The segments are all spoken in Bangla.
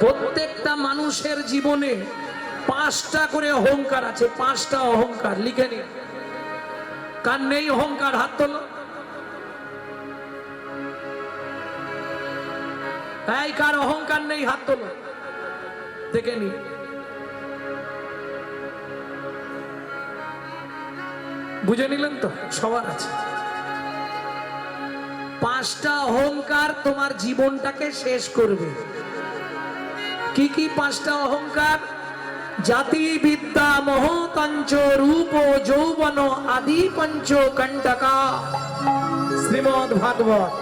প্রত্যেকটা মানুষের জীবনে 5টা করে অহংকার আছে। 5টা অহংকার লিখে নিন। কার নেই অহংকার হাত তোলো। এই কার অহংকার নেই হাত তোলো, দেখে নি। বুঝে নিলেন তো? সবার আছে। 5টা অহংকার তোমার জীবনটাকে শেষ করবে। কি কি 5টা অহংকার? জাতি বিদ্যা মহতঞ্চ রূপ যৌবন আদি পঞ্চ কণ্টকা। শ্রীমদ্ ভাগবত।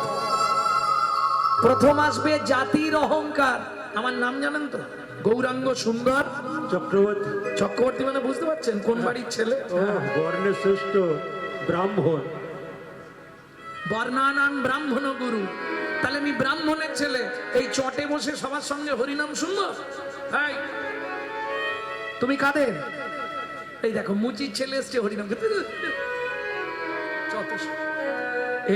প্রথম আসবে জাতির অহংকার। আমার নাম জানেন তো? গৌরাঙ্গ সুন্দর চক্রবর্তী। চক্রবর্তী মানে বুঝতে পারছেন কোন বাড়ির ছেলে? বর্ণে শ্রেষ্ঠ ব্রাহ্মণ। বর্ণানাং ব্রাহ্মণ গুরু। তাহলে আমি ব্রাহ্মণের ছেলে, এই চটে বসে সবার সঙ্গে হরিনাম শুনবো? এই তুমি কাদের? এই দেখো মুচির ছেলে এসছে হরিনাম।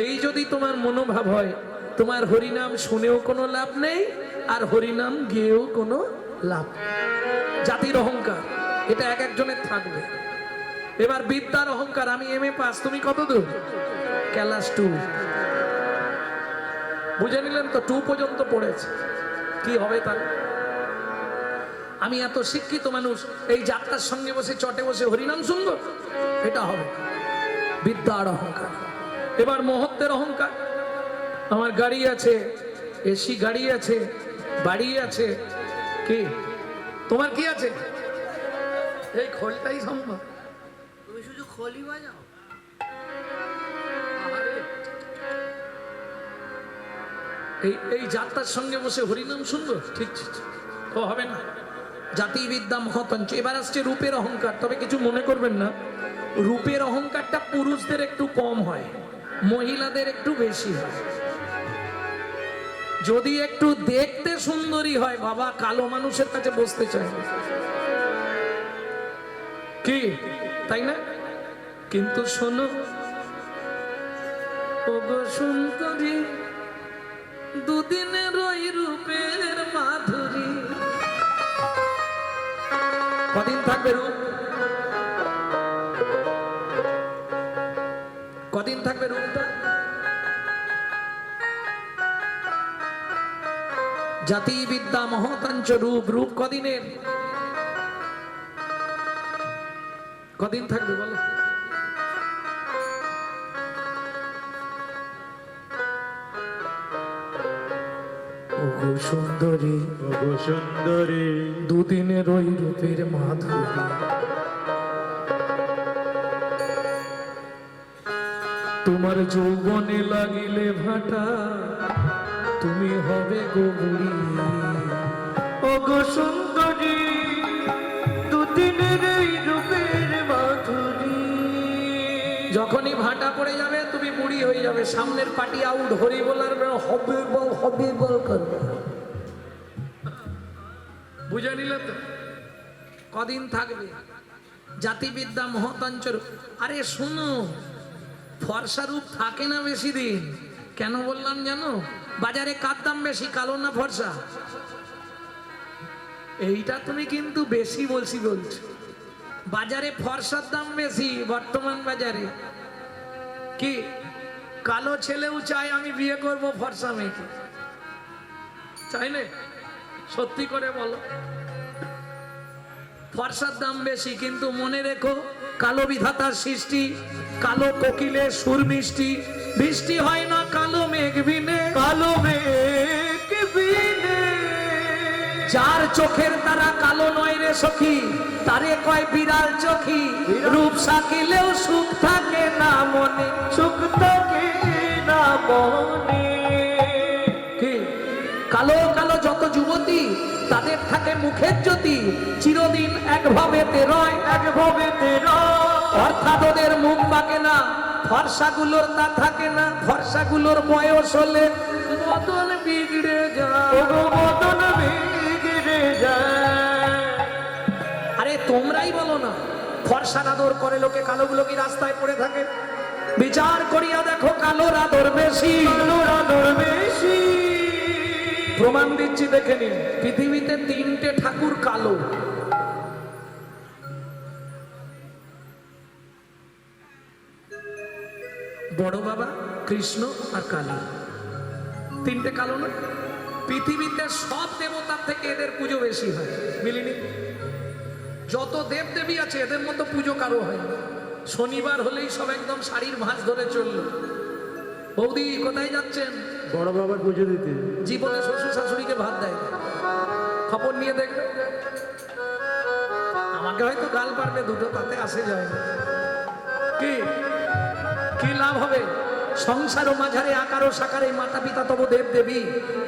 এই যদি তোমার মনোভাব হয়, তোমার হরিনাম শুনেও কোনো লাভ নেই, আর হরিনাম গেয়েও কোনো লাভ। জাতির অহংকার এটা এক একজনের থাকবে। এবার বিদ্যার অহংকার। আমি এমএ পাস, তুমি কত দূর? ক্লাস 2। বুঝে নিলেন তো? 2 পর্যন্ত পড়েছে। কি হবে তাহলে? আমি এত শিক্ষিত মানুষ, এই যাত্রার সঙ্গে বসে চটে বসে হরিনাম শুনবো? এটা হবে বিদ্যার অহংকার। এবার মহত্বের অহংকার। আমার গাড়ি আছে, এসি গাড়ি আছে, বাড়ি আছে। কি তোমার কি আছে? এই খোলটাই সম্ভব। তুমি শুধু খোলই বাজাও। এই যাত্রার সঙ্গে বসে হরিনাম শুনবো? ঠিক ও হবে না। জাতি বিদ্যা মহতঞ্চ। এবার আসছে রূপের অহংকার। তবে কিছু মনে করবেন না, রূপের অহংকারটা পুরুষদের একটু কম হয়, মহিলাদের একটু বেশি হয়। যদি একটু দেখতে সুন্দরী হয়, বাবা কালো মানুষের কাছে বসতে চায় না। কি তাই না? কিন্তু শোনো ওগো সুন্দরী, দুদিনের ওই রূপের মাধুরী। কদিন থাকবে রূপ? কদিন থাকবে রূপটা? জাতি বিদ্যা মহতঞ্চ রূপ। রূপ কদিনের? কদিন থাকবে বলো? ওগো সুন্দরী, ওগো সুন্দরী, দুদিনের ওই রূপের মাধুরী। তোমার যৌবনে লাগিলে ভাটা, তুমি হবে গো বুড়ি। ওগো সুন্দরী, দুদিনের এই রূপের মাধুরী। যখনই ভাটা পড়ে যাবে তুমি বুড়ি হয়ে যাবে। সামনের পার্টি আউট, হরি বলার হবে বল, হবে বল করবে। বুঝে নিলে তো? কদিন থাকবে? জাতিবিদ্যা মহতঞ্চর। আরে শোনো, ফর্সা রূপ থাকে না বেশি দিন। কেন বললাম জানো? বাজারে কার দাম বেশি, কালো না ফর্সা? এইটা তুমি কিন্তু বেশি বলছি বলছো। বাজারে ফর্সার দাম বেশি বর্তমান বাজারে। কি কালো ছেলেও চায় আমি বিয়ে করব ফর্সা মেয়েকে, চাই না? সত্যি করে বলো। ফর্সার দাম বেশি, কিন্তু মনে রেখো কালো বিধাতার সৃষ্টি, কালো কোকিলের সুর মিষ্টি। বৃষ্টি হয় না কালো মেঘ বিনে, কালো মেঘ বিনে। যার চোখের তারা কালো নয় রে সখী, তারে কয় বিড়াল চোখী। রূপ সাকিলেও সুখ থাকে না মনে, সুখ থাকে না মনে। কি কালো কালো যত যুবতী, তাদের থাকে মুখের জ্যোতি। চিরদিন একভাবেতে রয়, একভাবেতে রয়। অর্থাৎ ওদের মুখ বাঁকে না। ফর্সাগুলোর তা থাকে না। ফর্সাগুলোর বয়স হলে বদন বিগড়ে যায়, বদন বিগড়ে যায়। আরে তোমরাই বলো না, ফর্সার আদর করে লোকে, কালোগুলো কি রাস্তায় পড়ে থাকে? বিচার করিয়া দেখো কালোর আদর বেশি, কালোর আদর বেশি। প্রমাণ দিচ্ছি দেখে নিন। পৃথিবীতে 3টে ঠাকুর কালো। বড় বাবা, কৃষ্ণ আর কালী। 3টে কালো না? পৃথিবীতে সব দেবতার থেকে এদের পুজো বেশি হয়। মিলিনি? যত দেব দেবী আছে এদের মতো পুজো কারো হয় না। শনিবার হলেই সব একদম শাড়ির ভাঁজ ধরে চললো। বৌদি কোথায় যাচ্ছেন? বড় বাবার পুজো দিতে। জীবনে শ্বশুর শাশুড়িকে ভাত দেয় না। খবর নিয়ে দেখবে। আমাকে হয়তো গাল পারবে দুটো, তাতে আসে যায় না। কি কি লাভ হবে? সংসার ও মাঝারে আকার ও সাকারে মাতা পিতা তব দেব দেবী।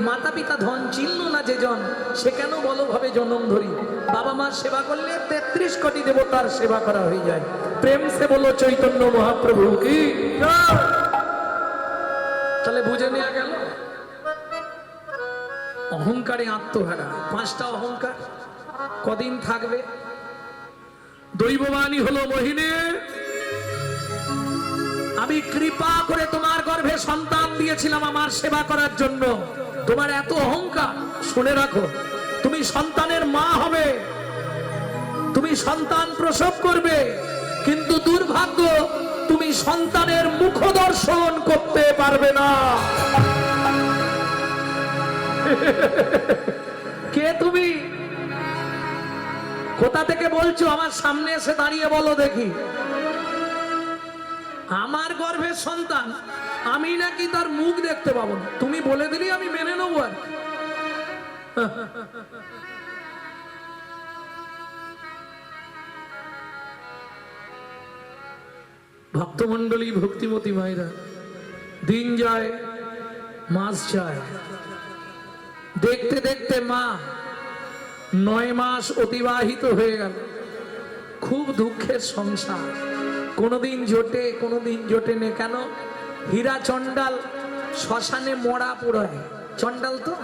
মাতা পিতা ধন চিহ্ন না যে জন, সে কেন বলো ভাবে জনম ধরি। বাবা মার সেবা করলে 33 কোটি দেবতার সেবা করা হয়ে যায়। প্রেম সে বলো চৈতন্য মহাপ্রভু কি। তাহলে বুঝে নেওয়া গেল অহংকারে আত্মহারা। 5টা অহংকার কদিন থাকবে? দৈববাণী হলো মোহিনী, আমি কৃপা করে তোমার গর্ভে সন্তান দিয়েছিলাম আমার সেবা করার জন্য। তোমার এত অহংকার, শুনে রাখো, তুমি সন্তানের মা হবে, তুমি সন্তান প্রসব করবে, কিন্তু দুর্ভাগ্য তুমি সন্তানের মুখ দর্শন করতে পারবে না। কে তুমি? কোথা থেকে বলছো? আমার সামনে এসে দাঁড়িয়ে বলো দেখি। আমার গর্ভের সন্তান, আমি নাকি তার মুখ দেখতে পাবো না? তুমি বলে দিলি আমি মেনে নেবো। আর ভক্তমন্ডলী, ভক্তিমতী মায়েরা, দিন যায় মাস যায়, দেখতে দেখতে মা 9 মাস অতিবাহিত হয়ে গেল। খুব দুঃখের সংসার। কোনোদিন জোটে, কোনোদিন জোটে নে। কেন? হীরা চন্ডাল শ্মশানে মরা পোড়ায়। চন্ডাল তো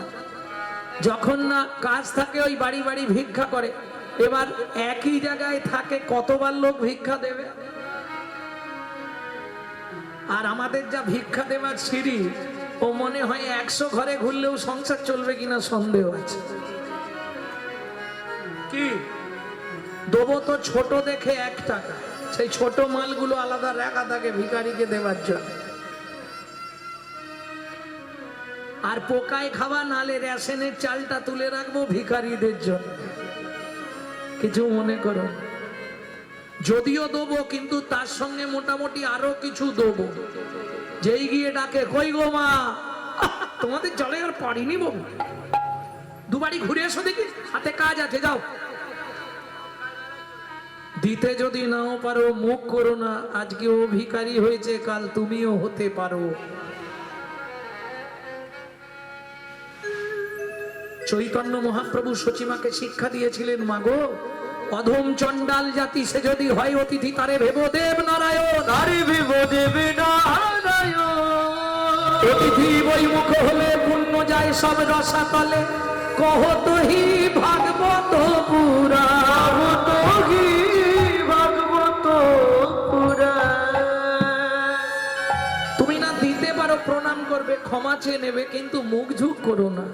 যখন না কাজ থাকে ওই বাড়ি বাড়ি ভিক্ষা করে। এবার একই জায়গায় থাকে, কতবার লোক ভিক্ষা দেবে? আর আমাদের যা ভিক্ষা দেবার সিঁড়ি, ও মনে হয় 100 ঘরে ঘুরলেও সংসার চলবে কিনা সন্দেহ আছে। কি দেবো তো ছোট দেখে 1 টাকা, সেই ছোট মালগুলো আলাদা রাখা থাকে ভিখারিকে দেবার জন্য। আর পোকায় খাওয়া নালে রেশনের চালটা তুলে রাখবো ভিখারিদের জন্য। কিছু মনে করো, যদিও দেবো কিন্তু তার সঙ্গে মোটামুটি আরো কিছু দেবো। যেই গিয়ে ডাকে, কই গো মা, তোমাদের জলে আর পারিনি বাবু, 2 বাড়ি ঘুরে এসো দেখি, হাতে কাজ আছে, যাও। দিতে যদি নাও পারো মুখ করো না। আজকে ও ভিখারি হয়েছে, কাল তুমিও হতে পারো। চৈতন্য মহাপ্রভু সচিমাকে শিক্ষা দিয়েছিলেন, মাগো অধম চন্ডাল জাতি সে যদি হয় অতিথি, তারে ভেব দেব নারায়ণ, তারে ভেব দেব নারায়ণ। অতিথি বৈমুখ হলে পুণ্য যায় সব রসাতলে, কহত হি ভাগবত পুরা, তুমি না দিতে পারো, প্রণাম করবে, ক্ষমা চেয়ে নেবে, কিন্তু মুখ ঝুঁক করো না।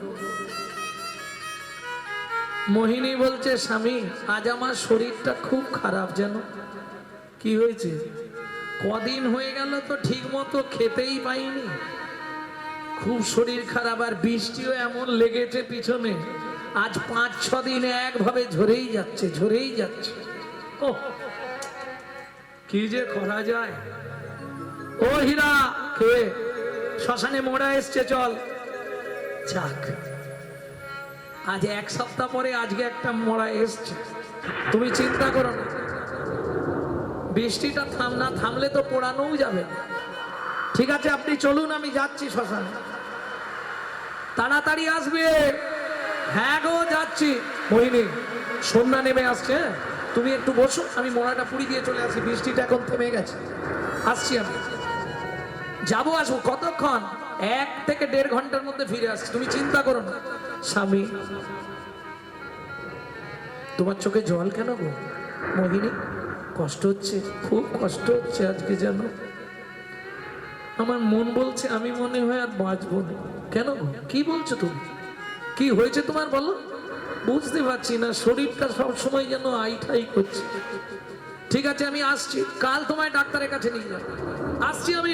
মোহিনী বলছে, স্বামী আজ আমার শরীরটা খুব খারাপ। যেন কি হয়েছে? কদিন হয়ে গেল তো ঠিক মতো খেতেই পাইনি, খুব শরীর খারাপ। আর বৃষ্টিও এমন লেগেছে পিছনে, আজ 5-6 দিন একভাবে ঝরেই যাচ্ছে, ঝরেই যাচ্ছে। ও কি যে করা যায়। ও হীরা, কে? শ্মশানে মোড়া এসছে, চল। যাক, আজ 1 সপ্তাহ পরে আজকে একটা মরা এসছে। তুমি চিন্তা করো না, বৃষ্টিটা থামলে তো পোড়ানোও যাবে। ঠিক আছে, আপনি চলুন, আমি যাচ্ছি শ্মশানে। তাড়াতাড়ি আসবে। হ্যাঁ গো, যাচ্ছি। মোহিনী, সন্ধ্যা নেমে আসছে, তুমি একটু বসো, আমি মরাটা পুড়ি দিয়ে চলে আসি। বৃষ্টিটা এখন থেমে গেছে, আসছি আমি। যাবো, আসবো, কতক্ষণ? 1 থেকে 1.5 ঘন্টার মধ্যে ফিরে আসছি, তুমি চিন্তা করো না। স্বামী, তোমার চোখে জল কেন গো? মোহিনী, কষ্ট হচ্ছে, খুব কষ্ট হচ্ছে আজকে। যেন আমার মন বলছে আমি মনে হয় আর বাঁচবো না। কেন গো, কি বলছো তুমি? কি হয়েছে তোমার বলো? বুঝতে পারছি না, শরীরটা সব সময় যেন আইঠাই করছে। ঠিক আছে আমি আসছি, কাল তোমায় ডাক্তারের কাছে নিয়ে যাবো। আসছি আমি।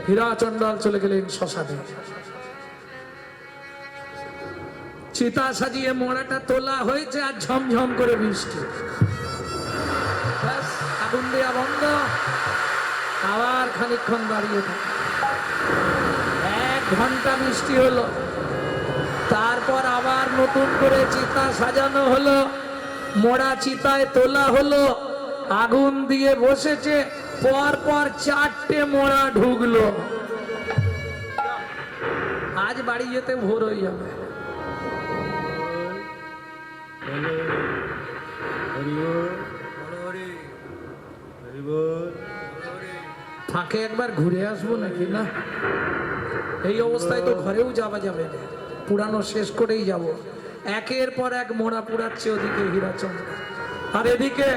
হীরা চন্ডাল চলে গেলেন শ্মশানে। চিতা সাজিয়ে মোড়াটা তোলা হয়েছে আর ঝমঝম করে বৃষ্টি। ব্যাস, আগুন দেয়া বন্ধ। আবার খানিকক্ষণ দাঁড়িয়ে থাকে, 1 ঘন্টা বৃষ্টি হলো। তারপর আবার নতুন করে চিতা সাজানো হলো, মোড়া চিতায় তোলা হলো, আগুন দিয়ে বসেছে। পর পর 4টে মোড়া ঢুকলো। আজ বাড়ি যেতে ভোর হয়ে যাবে। ফাঁকে একবার ঘুরে আসবো নাকি? না, এই অবস্থায় তো ঘরেও যাওয়া যাবে না, পুরানো শেষ করেই যাব। একের পর এক মোড়া পুরাচ্ছে ওদিকে হীরাচন্দ্র, আর এদিকে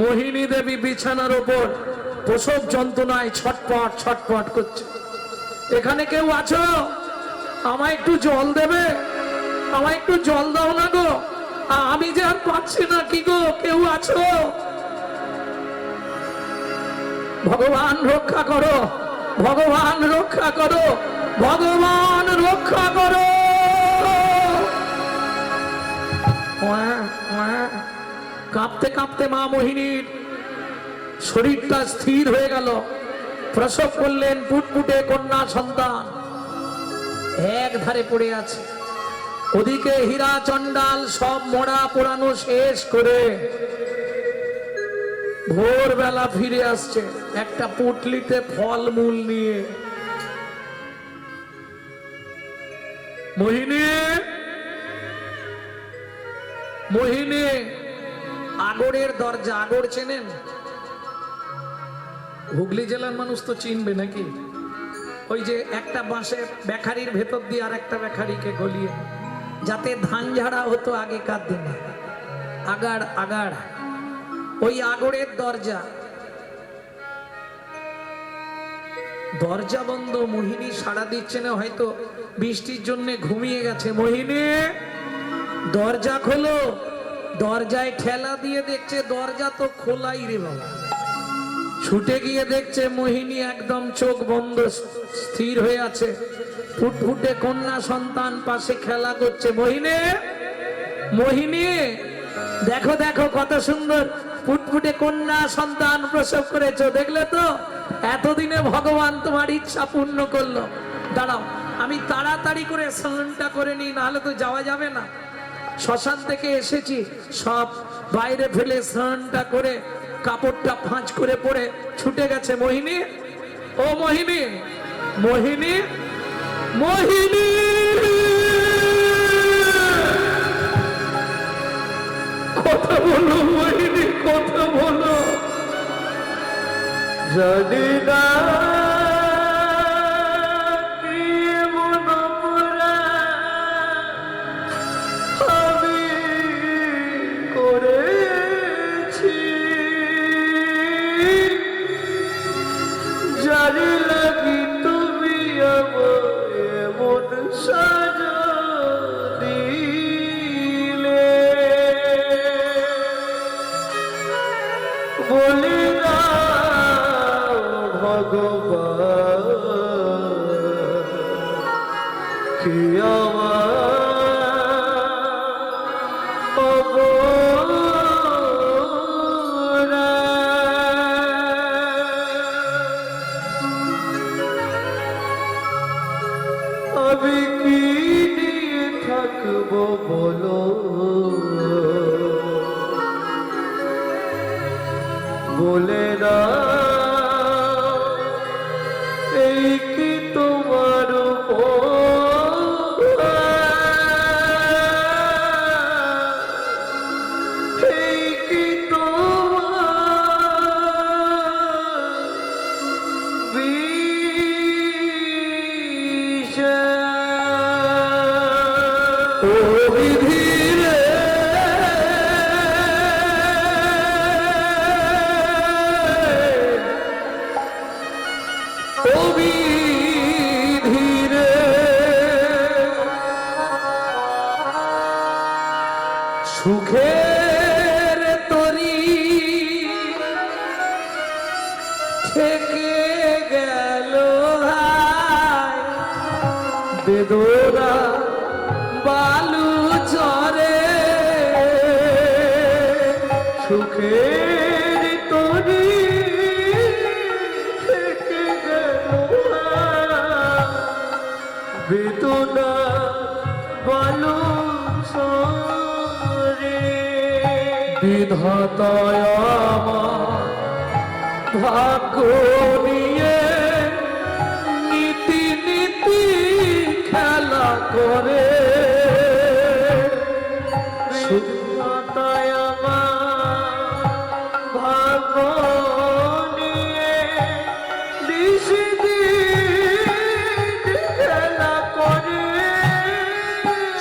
মোহিনী দেবী বিছানার ওপর প্রসব যন্ত্রণায় ছটপট ছটপট করছে। এখানে কেউ আছো? আমায় একটু জল দেবে? আমায় একটু জল দাও না গো, আমি যে আর পাচ্ছি না। কি গো, কেউ আছো? ভগবান রক্ষা করো, ভগবান রক্ষা করো, ভগবান রক্ষা করো। কাঁপতে কাঁপতে মা মোহিনীর শরীরটা স্থির হয়ে গেল। প্রসব করলেন পুটপুটে কন্যা সন্তান, এক ধারে পড়ে আছে। ওদিকে হীরা চন্ডাল সব মোড়া পোড়ানো শেষ করে ভোরবেলা ফিরে আসছে একটা পুটলিতে ফলমূল নিয়ে। মোহিনী, মোহিনী, আগড়ের দরজা। আগড় চেনেন? হুগলি জেলার মানুষ তো চিনবে নাকি? ওই যে একটা বাঁশে বেখারির ভেতর দিয়ে আর একটা বেখারিকে গলিয়ে যাতে ধান ঝাড়া হতো আগেকার দিনে। আগাড়, আগাড়, ওই আগড়ের দরজা। দরজা বন্ধ। মোহিনী সাড়া দিচ্ছে না, হয়তো বৃষ্টির জন্য ঘুমিয়ে গেছে। মোহিনী, দরজা খোলো। দরজায় ঠেলা দিয়ে দেখছে দরজা তো খোলাই রে বাবা। ছুটে গিয়ে দেখছে মোহিনী একদম চোখ বন্ধ, স্থির হয়ে আছে। ফুটফুটে কন্যা সন্তান পাশে খেলা করছে। মোহিনী, মোহিনী, দেখো দেখো কত সুন্দর ফুটফুটে কন্যা সন্তান প্রসব করেছো, দেখলে তো? এতদিনে ভগবান তোমার ইচ্ছা পূর্ণ করলো। দাঁড়াও, আমি তাড়াতাড়ি করে স্নানটা করে নিই, নাহলে তো যাওয়া যাবে না। শ্মশান থেকে এসেছি, সব বাইরে ফেলে স্নানটা করে কাপড়টা ভাঁজ করে পরে ছুটে গেছে মোহিনী। ও মোহিনী, মোহিনী, মোহিনী, কথা বলো মোহিনী, কথা বলো। জানি না বলি না ভগবান কি আমি কি নিয়ে থাকবো বলো, বলে না এই কি তোমার এই কি তোমার বিধি রে। সুখের তরি থেকে গেল হায়, বেদনা বালু চরে সুখের তরি থেকে গেল বেদনা বলো সরে বিধাতায় আমার ভাগ্য নিয়ে নীতি নীতি খেলা করে বিধাতায় আমার ভাগ্য নিয়ে নিশিদিন খেলা করে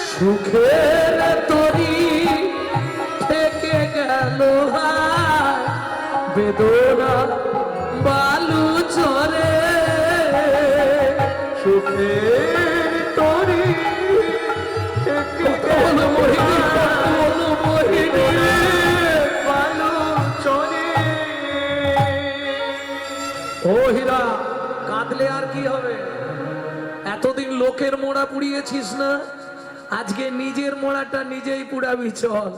সুখের তরি থেকে গেল হায়, বেদনা বালু চরে সুখের তরি থেকে বলো মোহিনী, বলো মোহিনী। বালু চরে ও হীরা, কাঁদলে আর কি হবে? এতদিন লোকের মোড়া পুড়িয়েছিস না, আজকে নিজের মোড়াটা নিজেই পুড়াবি চল।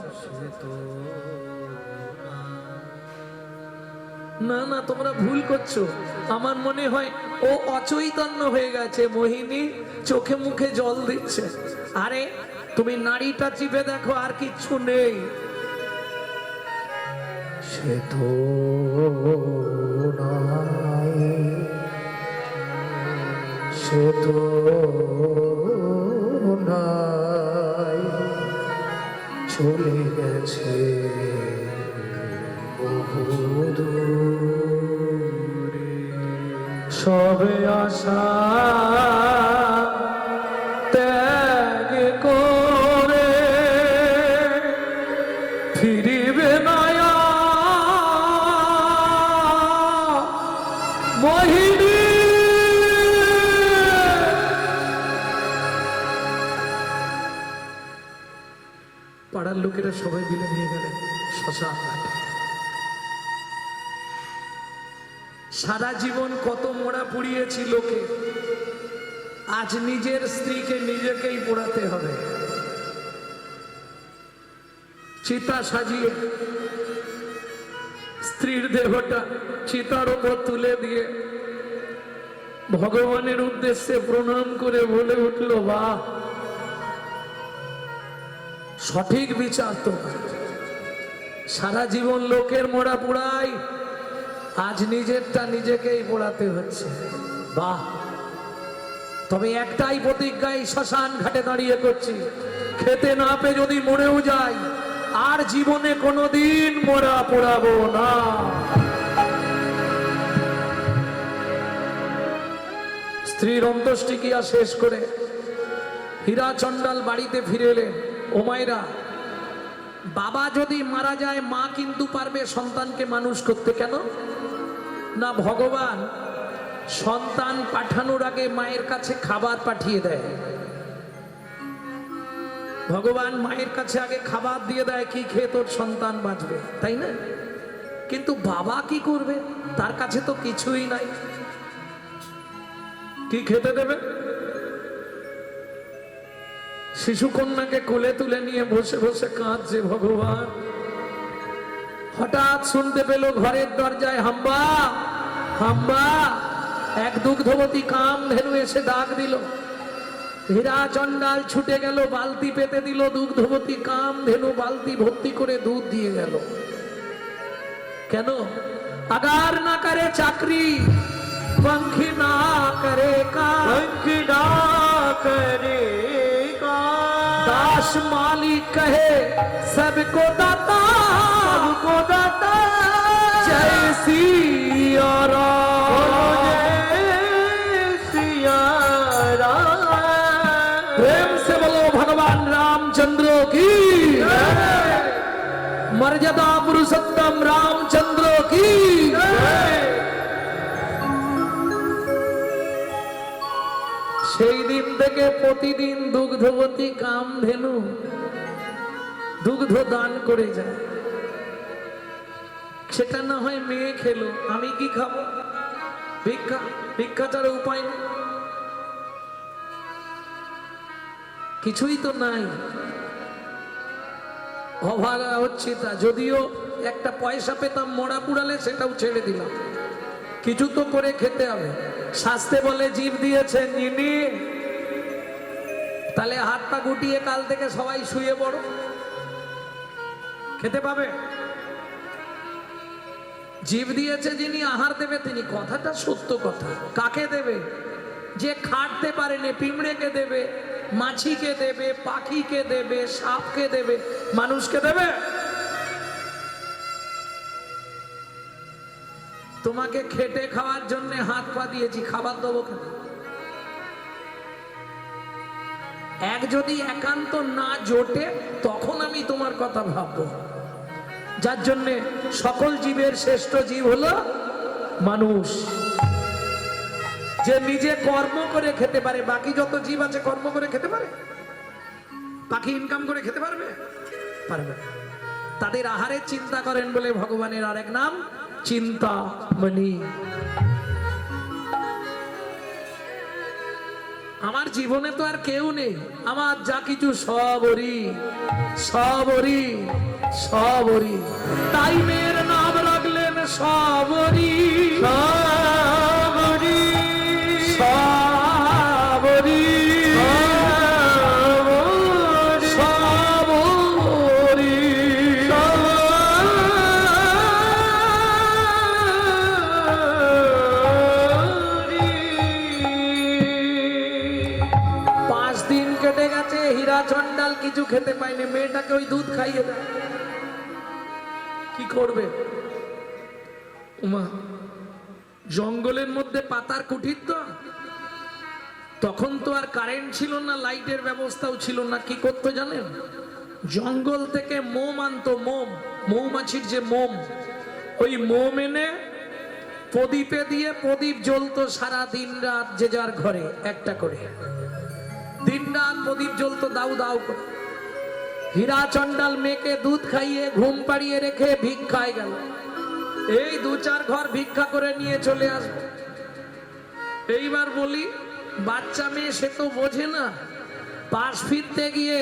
না না, তোমরা ভুল করছো। আমার মনে হয় ও অচৈতন্য হয়ে গেছে, মোহিনী চোখে মুখে জল দিচ্ছে। আরে তুমি নাড়িটা চিপে দেখো, আর কিচ্ছু নেই। সে তো নাই, সে তো নাই, চলে গেছে বহুদূরে। সবে আশা ত্যাগ করে ফিরিবে না মোহিনী। পাড়ার লোকেরা সবাই মিলে নিয়ে গেলেন শ্মশান ঘাটে। সারা জীবন কত মোড়া পুড়িয়েছি লোকে, আজ নিজের স্ত্রীকে নিজেকেই পোড়াতে হবে। চিতা সাজিয়ে স্ত্রীর দেহটা চিতার উপর তুলে দিয়ে ভগবানের উদ্দেশ্যে প্রণাম করে বলে উঠল, বাহ, সঠিক বিচার তো। সারা জীবন লোকের মোড়া পোড়াই, আজ নিজেরটা নিজেকেই পোড়াতে হচ্ছে। বাহ, তবে একটাই প্রতিজ্ঞায় শ্মশান ঘাটে দাঁড়িয়ে করছি, খেতে না পেয়ে যদি মরেও যাই, আর জীবনে কোনোদিন মোড়া পোড়াবো না। স্ত্রীর অন্ত্যেষ্টিক্রিয়া শেষ করে হীরা চণ্ডাল বাড়িতে ফিরে এলেন। ও মায়েরা, বাবা যদি মারা যায়, মা কিন্তু পারবে সন্তানকে মানুষ করতে। কেন না? ভগবান সন্তান পাঠানোর আগে মায়ের কাছে খাবার পাঠিয়ে দেয়। ভগবান মায়ের কাছে আগে খাবার দিয়ে দেয়, কি খেয়ে তোর সন্তান বাঁচবে, তাই না? কিন্তু বাবা কি করবে? তার কাছে তো কিছুই নাই, কি খেতে দেবে? শিশু কন্যাকে কোলে তুলে নিয়ে বসে বসে কাঁদছে ভগবান। হঠাৎ শুনতে পেল ঘরের দরজায় হাম্বা হাম্বা, এক দুগ্ধবতী কামধেনু এসে ডাক দিল। হীরা চণ্ডাল ছুটে গেল, বালতি পেতে দিল, দুগ্ধবতী কামধেনু বালতি ভর্তি করে দুধ দিয়ে গেল। কেন? আগার না করে চাকরি, पंखी ना करे काम, पंखी ना करे काम, दास मालिक कहे सबको दाता, सबको दाता, जय सिया राम, जय सिया राम। प्रेम से बोलो भगवान रामचंद्र की, मर्यादा पुरुषोत्तम रामचंद्र की। সেই দিন থেকে প্রতিদিন দুগ্ধবতী কামধেনু দুগ্ধ দান করে যায়, সেটা না হয় মেয়ে খেলো, আমি কি খাবো? ভিক্ষা, ভিক্ষা ছাড়া উপায় নেই, কিছুই তো নাই, অভাগা হচ্ছে তা। যদিও একটা পয়সা পেতাম মোড়া পুড়ালে, সেটাও ছেড়ে দিলাম, কিছু তো করে খেতে হবে। শাস্তে বলে জীব দিয়েছেন যিনি, তাহলে হাত পা গুটিয়ে কাল থেকে সবাই শুয়ে পড়ো, খেতে পাবে। জীব দিয়েছে যিনি, আহার দেবে তিনি, কথাটা সত্য কথা। কাকে দেবে? যে খাটতে পারেনি, পিঁমড়েকে দেবে, মাছিকে দেবে, পাখিকে দেবে, সাপকে দেবে, মানুষকে দেবে? তোমাকে খেটে খাওয়ার জন্য হাত পা দিয়েছি, খাবার দেবো কেন? এক যদি একান্ত না জোটে, তখন আমি তোমার কথা ভাববো। যার জন্যে সকল জীবের শ্রেষ্ঠ জীব হলো মানুষ, যে নিজে কর্ম করে খেতে পারে। বাকি যত জীব আছে কর্ম করে খেতে পারে? পাখি ইনকাম করে খেতে পারবে? পারবে না। তাদের আহারের চিন্তা করেন বলে ভগবানের আরেক নাম চিন্তামণি। আমার জীবনে তো আর কেউ নেই, আমার যা কিছু সবরি, সবরি, সবরি। তাই মেয়ের নাম রাখলেন সবরি, সবরি, সবরি, সবরি, পাঁচ দিন কেটে গেছে, হীরা চন্ডাল কিছু খেতে পায়নি, মেয়েটাকে ওই দুধ খাইয়ে দেয়। কি করবে? উমা, জঙ্গলের মধ্যে পাতার কুঠির তো, তখন তো আর কারেন্ট ছিল না, লাইটের ব্যবস্থাও ছিল না। কি করতো জানেন? জঙ্গল থেকে মোম আনতো, মোম, মৌমাছির যে মোম, ওই মোম এনে প্রদীপে দিয়ে, প্রদীপ জ্বলতো সারা দিন রাত, যে যার ঘরে একটা করে, দিন রাত প্রদীপ জ্বলতো দাউ দাউ করে। হীরা চন্ডাল মেয়েকে দুধ খাইয়ে ঘুম পাড়িয়ে রেখে ভিক্ষায় গেল। এই দু চার ঘর ভিক্ষা করে নিয়ে চলে আসবে। এইবার বলি, বাচ্চা মেয়ে সে তো বোঝে না, পাশ ফিরতে গিয়ে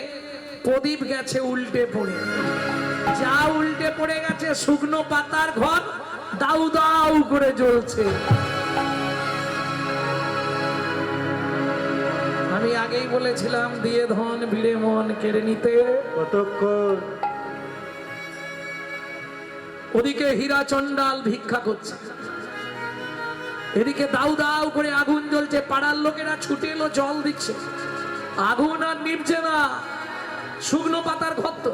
প্রদীপ গেছে উল্টে পড়ে, যা উল্টে পড়ে গেছে, শুকনো পাতার ঘর দাউ দাউ করে জ্বলছে। আমি আগেই বলেছিলাম, দিয়ে ধন ভিড়ে মন কেড়ে নিতে কতক্ষণ। ওদিকে হীরা চন্ডাল ভিক্ষা করছে, এদিকে দাউ দাউ করে আগুন জ্বলছে। পাড়ার লোকেরা ছুটে এলো, জল দিচ্ছে, আগুন আর নিভছে না। শুকনো পাতার ঘর তো,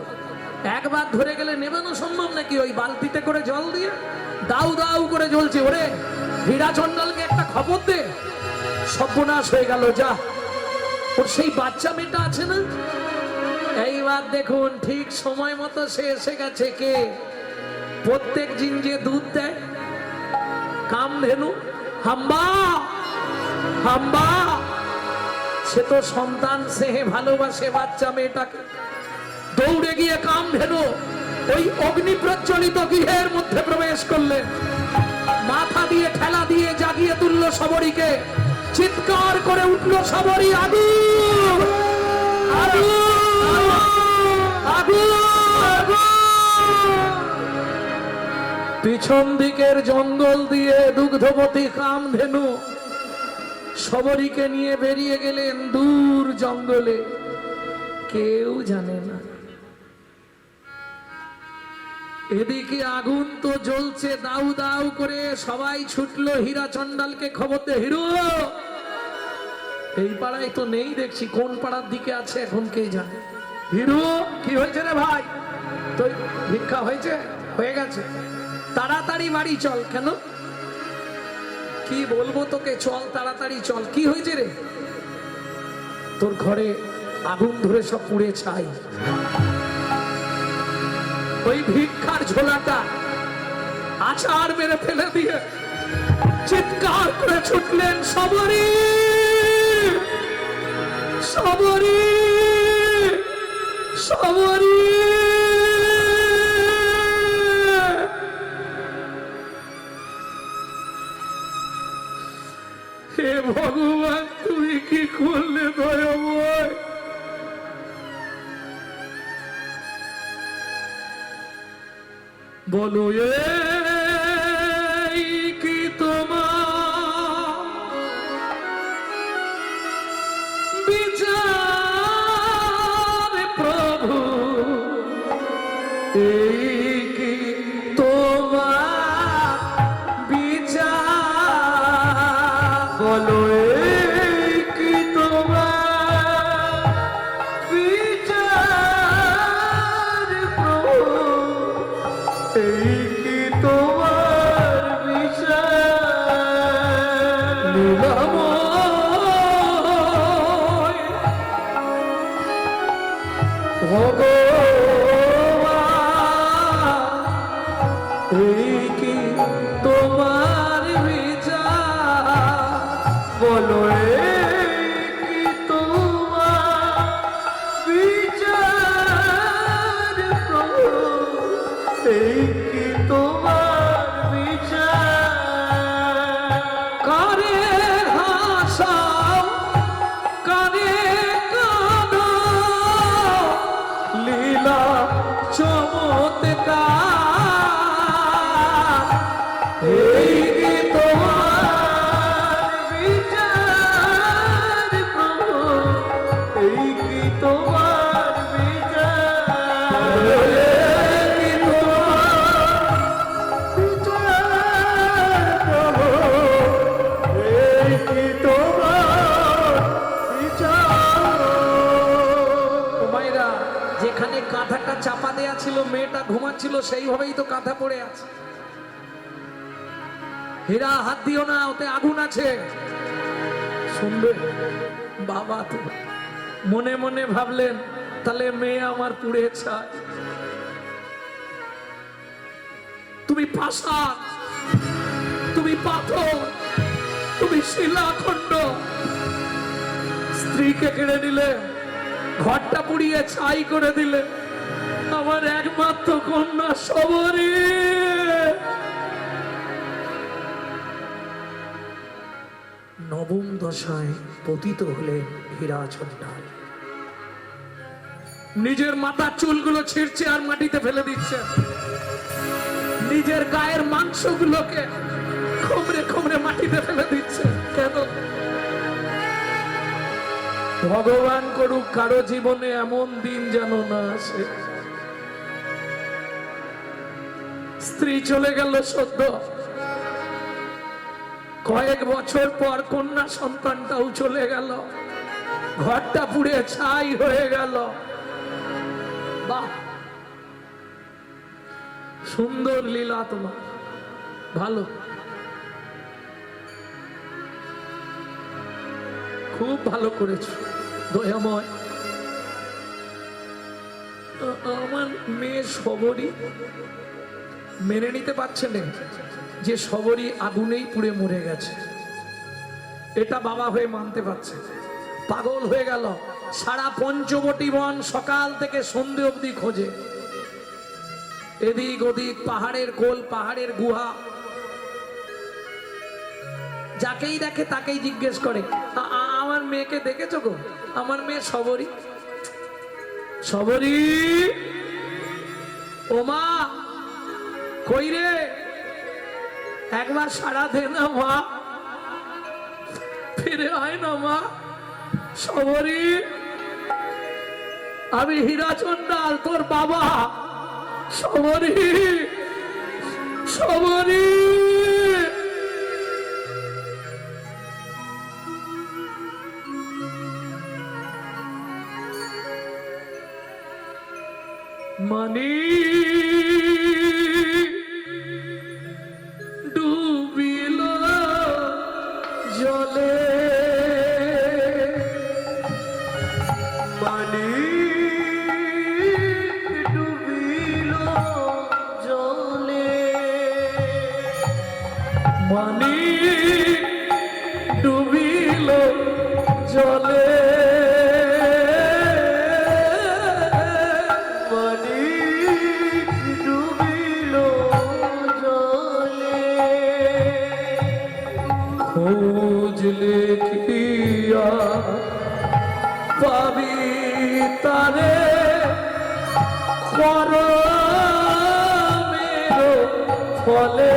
একবার ধরে গেলে নেবানো সম্ভব নাকি? ওই বালতিতে করে জল দিয়ে দাউ দাউ করে জ্বলছে। ওরে হীরা চন্ডালকে একটা খবর দে, সর্বনাশ হয়ে গেল। যা, ওর সেই বাচ্চা মেয়েটা আছে না, এইবার দেখুন ঠিক সময় মতো সে এসে গেছে। কে? প্রত্যেক দিন যে দুধ দেয়, কামধেনু, হাম্বা, হাম্বা। সে তো সন্তান স্নেহে ভালোবাসে বাচ্চা মেয়েটাকে। দৌড়ে গিয়ে কামধেনু ওই অগ্নি প্রজ্বলিত গৃহের মধ্যে প্রবেশ করলেন, মাথা দিয়ে ঠেলা দিয়ে জাগিয়ে তুলল সবরীকে। চিৎকার করে উঠল সবরী, আগুন, আগুন, আগুন, আগুন। পিছন দিকের জঙ্গল দিয়ে দুগ্ধবতী কামধেনু সবরীকে নিয়ে বেরিয়ে গেলেন দূর জঙ্গলে, কেউ জানে না। এদিকে আগুন তো জ্বলছে দাউ দাউ করে, সবাই ছুটলো হীরা চন্ডালকে খবর দে। হিরো এই পাড়ায় তো নেই দেখছি, কোন পাড়ার দিকে আছে এখন কে জানে। হিরো, কি হয়েছে রে ভাই? তো ভিক্ষা হয়েছে? হয়ে গেছে, তাড়াতাড়ি বাড়ি চল। কেন? কি বলবো তোকে, চল তাড়াতাড়ি চল। কি হয়েছে রে? তোর ঘরে আগুন ধরে সব পুড়ে ছাই। ওই ভিক্ষার ঝোলাটা আচার মেরে ফেলে দিয়ে চিৎকার করে ছুটলেন সবরী, সবরী, সবরী। বলো এই কি তোমার বিচার প্রভু, এই কি তোমার বিচার, বলো এই কি তোমার বিচার প্রভু, এই কি তোমার বিচার। লীলাময় ভগবান, এই কি তোমার বিচার, বলো এই কি তোমার বিচার প্রভু, এই কি তোমার বিচার। কারে হাসাও কারে কাঁদো, লীলা চমৎকার, এই কি তোমার বিচার প্রভু, এই কি তোমার বিচার। এই কি এই কি তোমার বিচার। মায়েরা, যেখানে কাঁথাটা চাপা দেয়া ছিল, মেয়েটা ঘুমাচ্ছিল, সেইভাবেই তো কাঁথা পড়ে আছে। হীরা হাত দিও না, ওতে আগুন আছে। শুনবে বাবা, তো মনে মনে ভাবলেন তাহলে মেয়ে আমার পুড়ে ছাই। তুমি পাষাণ, তুমি পাথর, তুমি শিলাখণ্ড, স্ত্রীকে কেড়ে নিলে, ঘরটা পুড়িয়ে ছাই করে দিলে, আমার একমাত্র কন্যা শবরী। নবম দশায় পতিত হলেন হীরাচন্ডাল। নিজের মাথার চুলগুলো ছিঁড়ছে আর মাটিতে ফেলে দিচ্ছে, নিজের গায়ের মাংসগুলোকে খোমরে খোমরে মাটিতে ফেলে দিচ্ছে। কেন? ভগবান করুক কারো জীবনে এমন দিন যেন না আসে। স্ত্রী চলে গেল সদ্য, কয়েক বছর পর কন্যা সন্তানটাও চলে গেল, ঘরটা পুড়ে ছাই হয়ে গেল। বাহ, সুন্দর লীলা তোমার, ভালো, খুব ভালো করেছ দয়াময়। আমার মেয়ে শবরী মেনে নিতে পারছে না যে শবরী আগুনেই পুড়ে মরে গেছে। এটা বাবা হয়ে মানতে পারছে। পাগল হয়ে গেল, সারা পঞ্চবটী বন সকাল থেকে সন্ধে অবধি খোঁজে, এদিক ওদিক, পাহাড়ের কোল, পাহাড়ের গুহা, যাকেই দেখে তাকেই জিজ্ঞেস করে, আমার মেয়েকে দেখেছো গো? আমার মেয়ে শবরী, শবরী, ও মা কই রে, একবার সারা দে না মা, ফিরে আয় না মা। শবরী, আমি হীরাচন্ডাল তোর বাবা। শবরী, শবরী, মানি ডুবিল জলে, মানি ডুবিল জলে, মানি ডুবিল জলে, মানি ডুবিল জলে। খোঁজ লিখিয়া পাবি তারে, করমের তলে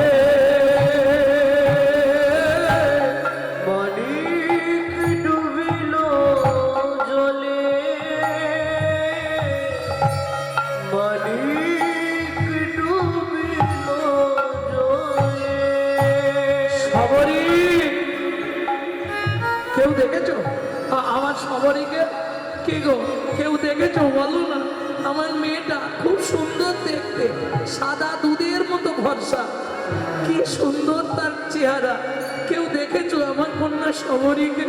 মানিক ডুবিল জলে মানিক ডুবিল জলে সবরী কেউ দেখেছো আমার সবরীকে? কি গো কেউ দেখেছো বলো না? আমার মেয়েটা খুব সুন্দর দেখতে, সাদা দুধের মতো ভরসা, কি সুন্দর তার চেহারা। কেউ দেখেছো আমার কন্যা সবরীকে?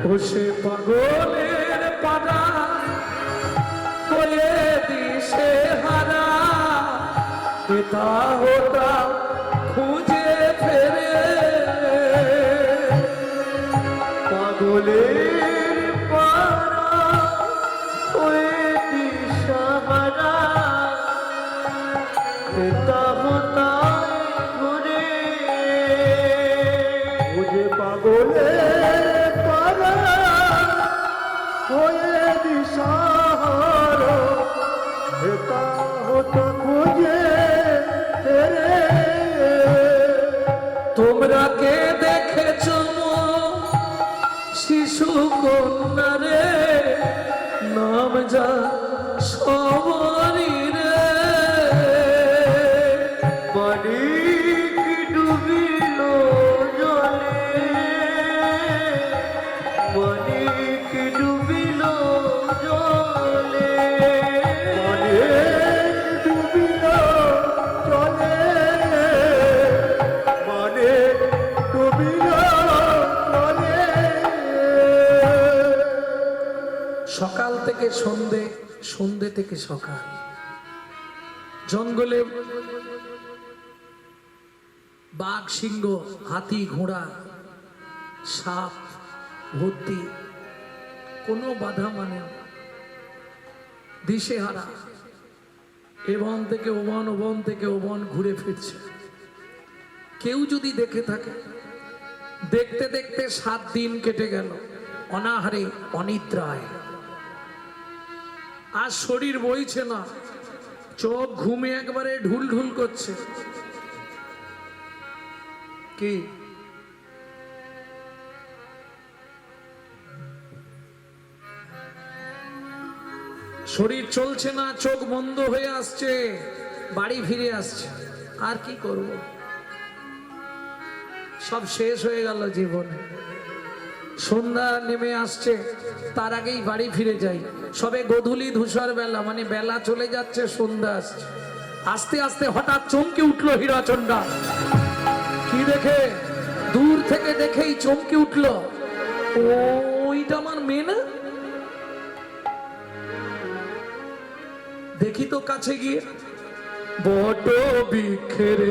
বসে পাগলের পাড়া হয়ে দিশে হারা, পিতা হোতা খুঁজে ফেরে। পাগলের পারা হয়ে দিশাহারা পিতা হতায় ঘুরে বুঝে পাগলের পারা হয়ে দিশাহারা পিতা হতা খুঁজে ফেরে। তোমরা কে দেখেছো শিশু কন্যা রে, নাম যা সবরী রে। মানিক ডুবিল জলে মানিক ডুবিল জলে মানিক ডুবিল জলে মানিক ডুবিল জলে। সকাল থেকে সন্ধে, সন্ধে থেকে সকাল, জঙ্গলে বাঘ, সিংহ, হাতি, ঘোড়া, সাপ ভর্তি, কোনো বাধা মানে না। দিশেহারা, এবন থেকে ওবন, ওবন থেকে ওবন ঘুরে ফিরছে। কেউ যদি দেখে থাকে, দেখতে দেখতে 7 দিন কেটে গেল অনাহারে অনিদ্রায়। আর শরীর বইছে না, চোখ ঘুমে একবারে ঢুল ঢুল করছে। কি শরীর চলছে না, চোখ বন্ধ হয়ে আসছে, বাড়ি ফিরে আসছে। আর কি করব, সব শেষ হয়ে গেল জীবনে। সন্ধ্যা নেমে আসছে, তার আগেই বাড়ি ফিরে যাই। সবে গোধূলি ধূসর বেলা, মানে বেলা চলে যাচ্ছে, সন্ধ্যা আসছে। আস্তে আস্তে হঠাৎ চমকে উঠলো হীরাচন্ডা। কি দেখে? দূর থেকে দেখেই চমকে উঠলো, ওইটা আমার মেয়ে না? দেখি তো কাছে গিয়ে, বট বৃক্ষের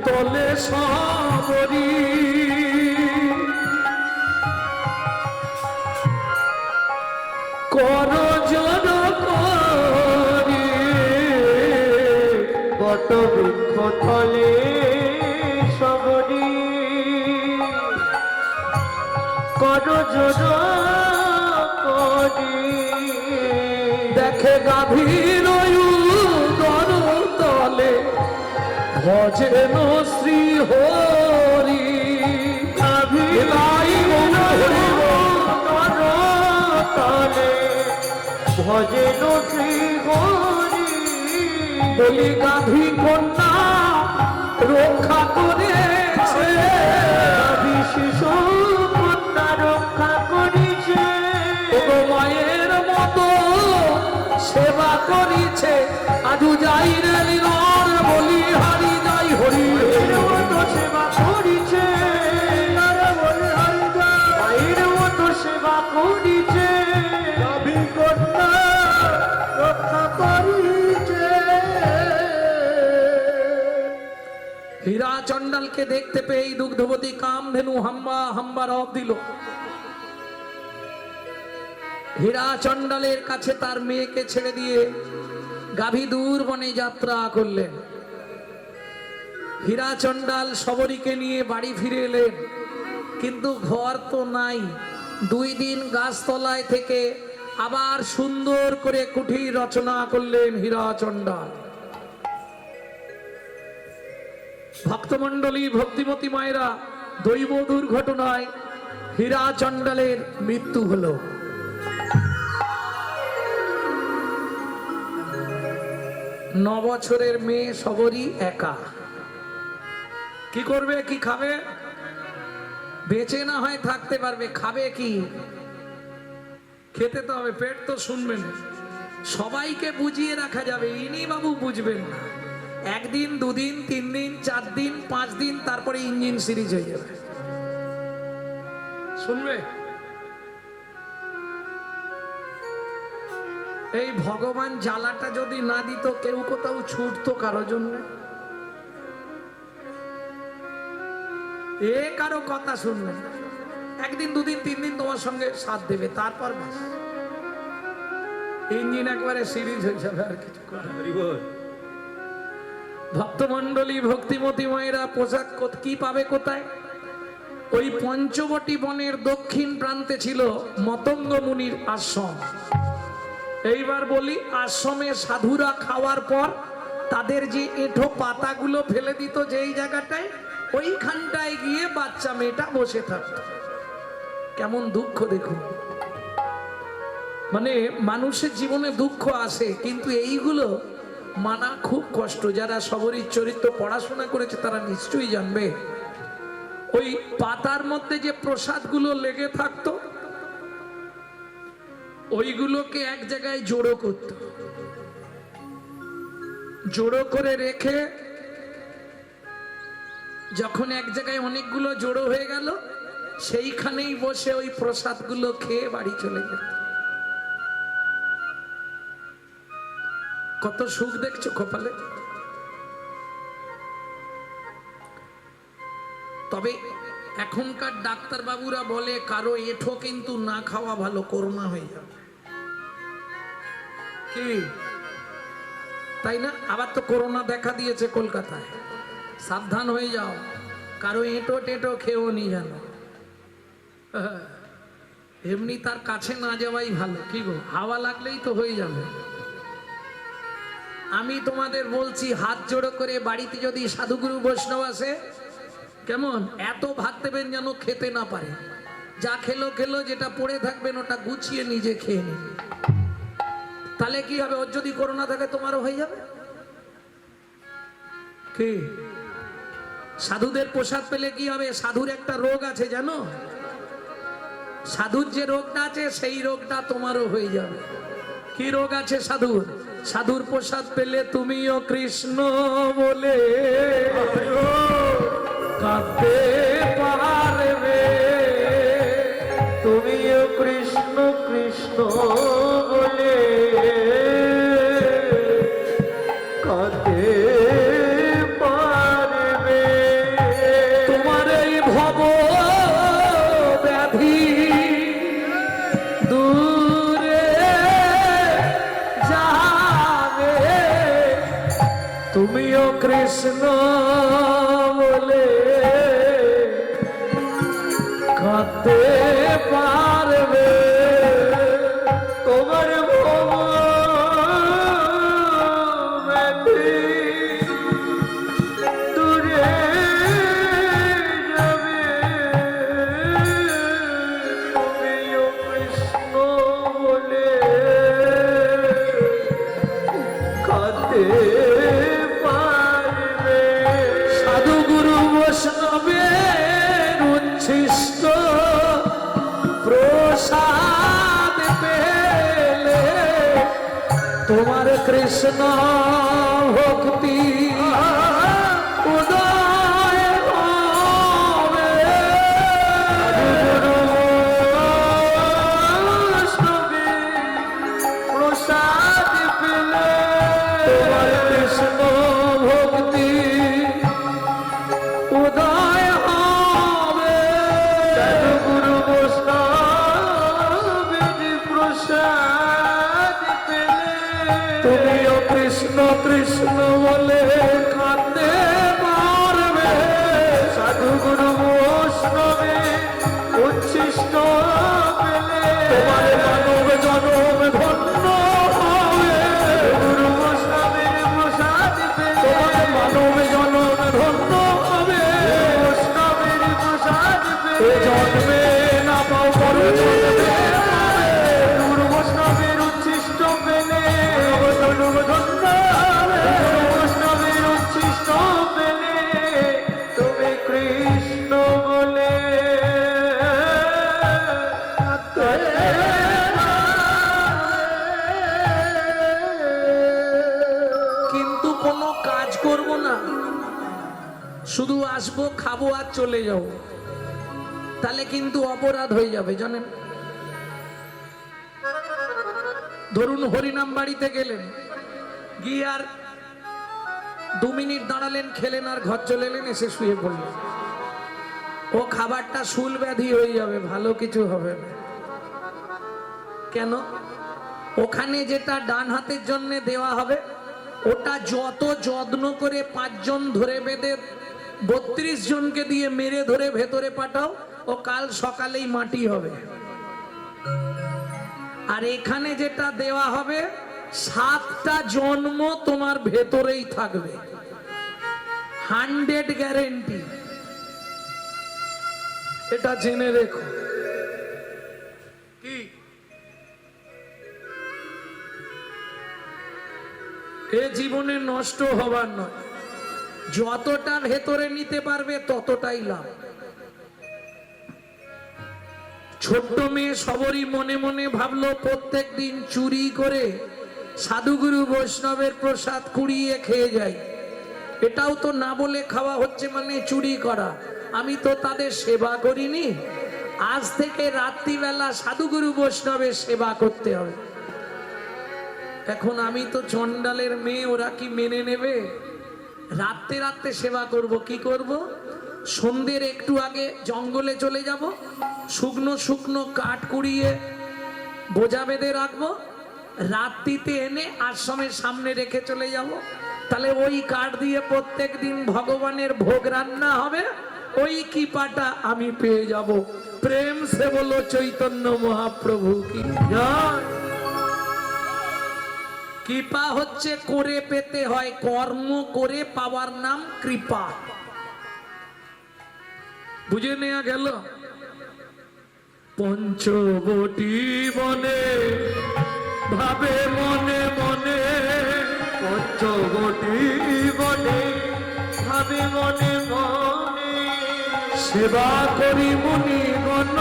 তলে সবরী, কর জোর করি। বট বৃক্ষ তলে সবরী কর জোর করি। দেখে গাভীর উদর তলে ভজেন শ্রী হরি। গাভীর উদর তলে ভজেন শ্রী হরি। বলি গাভী কন্যা রক্ষা করেছে, গাভী শিশু কন্যা রক্ষা করিছে। ওগো মায়ের মতো সেবা করিছে। আজু যাই রে লীলার বলি হারি যাই হরি। মায়ের মতো সেবা করিছে, মায়ের মতো সেবা করিছে। গাভী কন্যা রক্ষা করিছে। হীরা চণ্ডালকে দেখতে পেয়ে দুগ্ধবতী কামধেনু হাম্বা হাম্বা রব দিল। হীরা চণ্ডালের কাছে তার মেয়েকে ছেড়ে দিয়ে গাভী দূর বনে যাত্রা করলেন। হীরা চণ্ডাল সবরীকে নিয়ে বাড়ি ফিরে এলেন, কিন্তু ঘর তো নাই। 2 দিন গাছতলায় থেকে আবার সুন্দর করে কুঠি রচনা করলেন হীরাচণ্ডাল। ভক্তমণ্ডলী, ভক্তিমতী মায়েরা, দৈব দুর্ঘটনায় হীরাচণ্ডালের মৃত্যু হলো। বছরের মেয়ে সবরই একা, কি করবে, কি খাবে? বেঁচে না হয় থাকতে পারবে, খাবে কি? খেতে তো হবে, পেট তো শুনবে না। সবাইকে বুঝিয়ে রাখা যাবে, ইনি বাবু বুঝবেন না। একদিন, দুদিন, 3 দিন, 4 দিন, 5 দিন, তারপরে ইঞ্জিন সিরিজ হয়ে যাবে, শুনবে? এই ভগবান জ্বালাটা যদি না দিত, কেউ কোথাও ছুটতো কারো জন্য? কারো কথা শুনবে না। একদিন, দুদিন, 3 দিন তোমার সঙ্গে সাথ দেবে, তারপর বাস ইঞ্জিন একবারে সিরিজ হয়ে যাবে, আর কিছু করার নেই। ভক্তমণ্ডলী, ভক্তিমতী মায়েরা, পোশাক কি পাবে কোথায়? ওই পঞ্চবটী বনের দক্ষিণ প্রান্তে ছিল মতঙ্গ মুনির আশ্রম। এইবার বলি, আশ্রমে সাধুরা খাওয়ার পর তাদের যে এঁঠো পাতাগুলো ফেলে দিত যেই জায়গাটায়, ওইখানটায় গিয়ে বাচ্চা মেয়েটা বসে থাকত। কেমন দুঃখ দেখুন। মানে মানুষের জীবনে দুঃখ আসে, কিন্তু এইগুলো মানা খুব কষ্ট। যারা সবরীর চরিত্র পড়াশোনা করেছে তারা নিশ্চয়ই জানবে। ওই পাতার মধ্যে যে প্রসাদগুলো লেগে থাকতো, ওইগুলোকে এক জায়গায় জড়ো করত, জড়ো করে রেখে যখন এক জায়গায় অনেকগুলো জড়ো হয়ে গেল, সেইখানেই বসে ওই প্রসাদগুলো খেয়ে বাড়ি চলে যেত। কত সুখ দেখছো কপালে। তবে এখনকার ডাক্তার বাবুরা বলে কারো এঁঠো কিন্তু না খাওয়া ভালো, করোনা হয়ে যাবে, কি তাই না? আবার তো করোনা দেখা দিয়েছে কলকাতায়, সাবধান হয়ে যাও, কারো এঁটো টেটো খেয়েও নি জানো। এমনি তার কাছে না যাওয়াই ভালো, কি গো, হাওয়া লাগলেই তো হয়ে যাবে। আমি তোমাদের বলছি, হাত জোড়ো করে বাড়িতে যদি সাধুগুরু বৈষ্ণব আসে, কেমন এত ভাত দেবেন যেন খেতে না পারে। যা খেলো খেলো, যেটা পড়ে থাকবেন ওটা গুছিয়ে নিজে খেয়ে নিন। তাহলে কি হবে, ওর যদি করোনা থাকে তোমারও হয়ে যাবে। কি সাধুদের প্রসাদ পেলে কি হবে? সাধুর একটা রোগ আছে জানো, সাধুর যে রোগটা আছে সেই রোগটা তোমারও হয়ে যাবে। কি রোগ আছে সাধুর? সাধুর প্রসাদ পেলে তুমিও কৃষ্ণ বলে কাঁদতে পারবে, তুমিও কৃষ্ণ কৃষ্ণ বলে কাঁদতে পারবে। তোমার এই ভব ব্যাধি দূরে যাবে, তুমিও কৃষ্ণ বলে কাঁদতে পারবে। তোমার ভব ব্যাধি দূরে যাবে, তুমিও কৃষ্ণ বলে কাঁদতে পারবে। সাধু গুরু বৈষ্ণবের উচ্ছিষ্ট প্রসাদ পেলে তোমার কৃষ্ণ ভক্তি উদয় হবে। প্রসাদ পেলে তোমার কৃষ্ণ ভক্তি উদয় হবে। গুরু বৈষ্ণবের প্রসাদ পেলে তুমিও কৃষ্ণ কৃষ্ণ বলে কাঁদতে পারবে। সাধু গুরু বৈষ্ণবে উচ্ছিষ্ট পেলে তোমার মানব জনম এ জন্মে না পাও পর জন্মে গুরু বৈষ্ণবের উচ্ছিষ্ট পেলে বৈষ্ণবের উচ্ছিষ্ট পেলে তুমি কৃষ্ণ বলে কিন্তু কোনো কাজ করব না, শুধু আসবো খাবো আর চলে যাব, তাহলে কিন্তু অপরাধ হয়ে যাবে জানেন। ধরুন হরিনাম বাড়িতে গেলেন, গিয়ে আর 2 মিনিট দাঁড়ালেন, খেলেন আর ঘর চলে এলেন, এসে শুয়ে পড়লেন, ও খাবারটা শুল ব্যাধি হয়ে যাবে, ভালো কিছু হবে না। কেন? ওখানে যেটা ডান হাতের জন্য দেওয়া হবে ওটা যত যত্ন করে 5 জন ধরে বেঁধে 32 জনকে দিয়ে মেরে ধরে ভেতরে পাঠাও, ও কাল সকালেই মাটি হবে। আর এখানে যেটা দেওয়া হবে 7টা জন্ম তোমার ভেতরেই থাকবে, 100 গ্যারেন্টি। এটা জেনে রেখো। কি এ জীবনে নষ্ট হবার নয়, যতটা ভেতরে নিতে পারবে ততটাই লাভ। ছোট্ট মেয়ে সবরই মনে মনে ভাবলো প্রত্যেক দিন চুরি করে সাধুগুরু বৈষ্ণবের প্রসাদ কুড়িয়ে খেয়ে যায়, এটাও তো না বলে খাওয়া হচ্ছে, মানে চুরি করা। আমি তো তাদের সেবা করিনি, আজ থেকে রাত্রিবেলা সাধুগুরু বৈষ্ণবের সেবা করতে হবে। এখন আমি তো চন্ডালের মেয়ে, ওরা কি মেনে নেবে? রাত্রে রাত্রে সেবা করব। কি করব? সন্ধ্যের একটু আগে জঙ্গলে চলে যাব, শুকনো শুকনো কাঠ কুড়িয়ে বোঝা বেঁধে রাখবো, রাত্রিতে এনে আশ্রমের সামনে রেখে চলে যাব। তাহলে ওই কাঠ দিয়ে প্রত্যেক দিন ভগবানের ভোগ রান্না হবে, ওই কৃপাটা আমি পেয়ে যাব। প্রেম সে বলো চৈতন্য মহাপ্রভু কি জয়। কৃপা হচ্ছে করে পেতে হয়, কর্ম করে পাওয়ার নাম কৃপা। বুঝে নেওয়া গেল? পঞ্চবটি বনে ভাবে মনে মনে, পঞ্চবটি বনে ভাবে মনে মনে, সেবা করি মুনি গণ,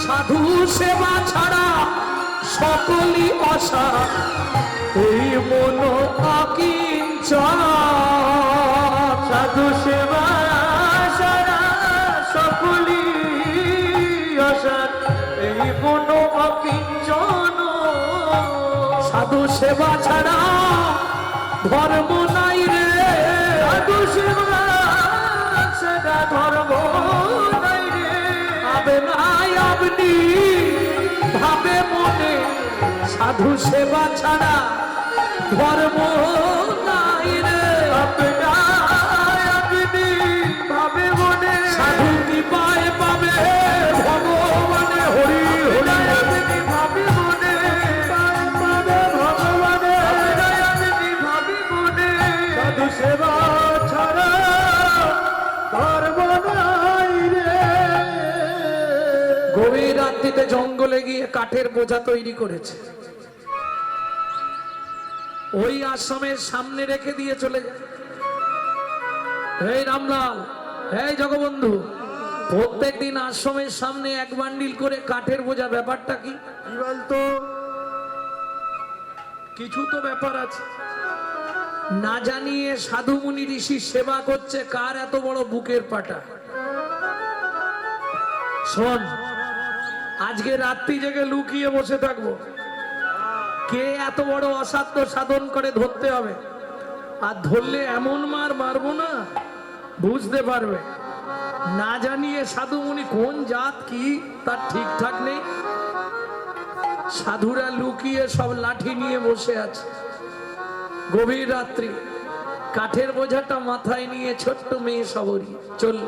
সাধু সেবা ছাড়া সকলই অসা, এই মন অকিঞ্চন। সাধু সেবা সারা সকলি অসার, এই মন অকিঞ্চন। সাধু সেবা ছাড়া ধর্ম নাই রে, সাধু সেবা সারা ধর্ম নাই রে, আবে নাই আপনি ভাবে মনে, সাধু সেবা ছাড়া ধর্ম নাই রে। আপনার আপনি ভাবে মনে, সাধু কি পায় পাবে ভগবানে, হরি হরি আপনি ভাবে মনে, পাবে ভগবানে, আপনি ভাবে মনে। সাধু সেবা ছাড়া ধর্ম নাই রে। গভীর রাত্রিতে জঙ্গলে গিয়ে কাঠের বোঝা তৈরি করেছে, ওই আশ্রমের সামনে রেখে দিয়ে চলে যায়। এই রামলাল, এই জগবন্ধু, প্রত্যেকদিন আশ্রমের সামনে 1 বান্ডিল করে কাঠের বোঝা, ব্যাপারটা কি? কি বলতো? কিছু তো ব্যাপার আছে। না জানিয়ে সাধু মুনি ঋষির সেবা করছে, কার এত বড় বুকের পাটা। শোন, আজকে রাত্রি জেগে লুকিয়ে বসে থাকবো, কে এত বড় অসাধ্য সাধন করে ধরতে হবে, আর ধরলে এমন মার মারবো না বুঝতে পারবে। না জানিয়ে সাধু মুনি কোন জাত কি তার ঠিকঠাক নেই, সাধুরা লুকিয়ে সব লাঠি নিয়ে বসে আছে। গভীর রাত্রি, কাঠের বোঝাটা মাথায় নিয়ে ছোট্ট মেয়ে সবরী চল,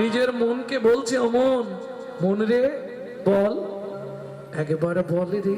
নিজের মনকে বলছে, ও মন, মন রে বল, একেবারে বলে রে।